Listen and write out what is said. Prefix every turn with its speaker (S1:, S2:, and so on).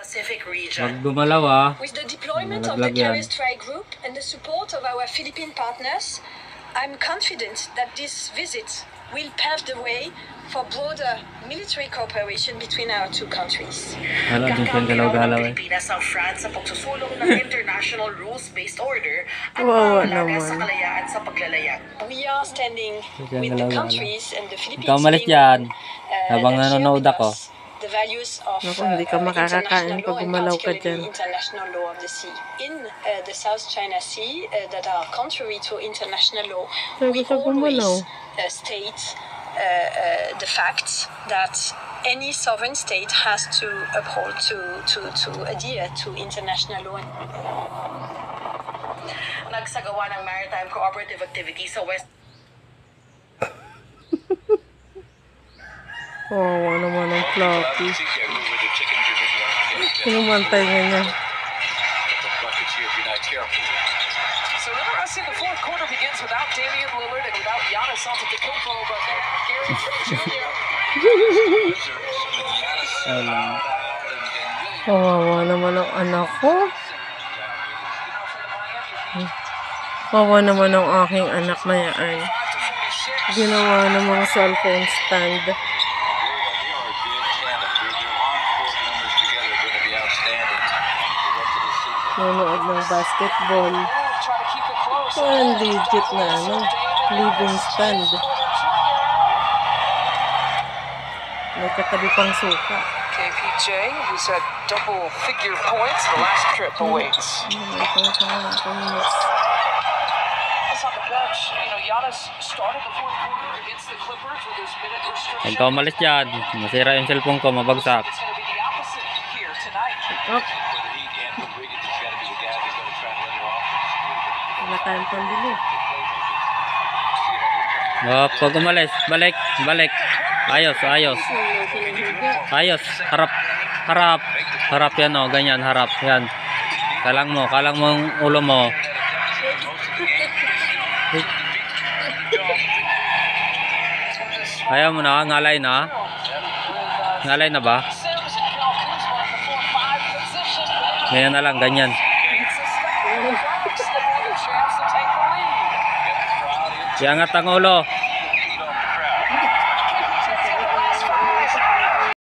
S1: Pacific region.
S2: Wag dumalaw ah.
S3: With the deployment of the Carrier Strike Group and the support of our Philippine partners, I'm confident that this visit will pave the way for broader military cooperation between our two countries.
S2: Ano din siyang galaw-galaw eh.
S1: Pilipinas ang France sa pagsusulong ng international rules-based order at
S4: Wow,
S1: pangalaga sa
S4: naman.
S1: kalayaan sa paglalayag.
S3: We are standing with the countries and the Philippines
S2: Ikaw malit yan. Habang
S3: that share
S2: nanonood
S3: with
S2: ako.
S3: us the values of
S4: Naku, hindi ka makakakain
S3: international
S4: pag
S3: law and
S4: gumalaw ka
S3: particularly
S4: dyan.
S3: international law of the sea. In the South China Sea that are contrary to international law,
S4: Sabi
S3: we
S4: sa gumalaw.
S3: always state the fact that any sovereign state has to uphold, to adhere to international law.
S1: Nagsagawa ng maritime cooperative activity sa West
S4: Oo, naman ang floppy. Pinumantay nga niya.
S5: So interesting, the fourth quarter begins without Damian Lillard and without Giannis Antetokounmpo, but Gary Trent Jr.
S4: Kawawa naman ang anak ko. Kawawa naman ang aking anak na yan. Ginawa ng mga cellphone stand. Nanonood ng basketball. Parang legit na ano, living stand. May katabi pang suka.
S5: KPJ, who's had double-figure points the last trip awaits.
S1: That's on the bench. You know, Giannis started the fourth quarter against the Clippers with his minute restriction.
S2: Ikaw malit yan. Masira yung cellphone ko, mabagsak.
S1: It's going to be the opposite here tonight.
S4: Oh. Wala tayong pambili.
S2: Oh, pag umalis, balik, balik. Ayos, ayos. Ayos, harap, harap. Harap yan o, ganyan, harap. Yan. Kalang mo ang ulo mo. Ayaw mo na, ngalay na. Ngalay na ba? Ganyan na lang, ganyan. Iangat ang ulo.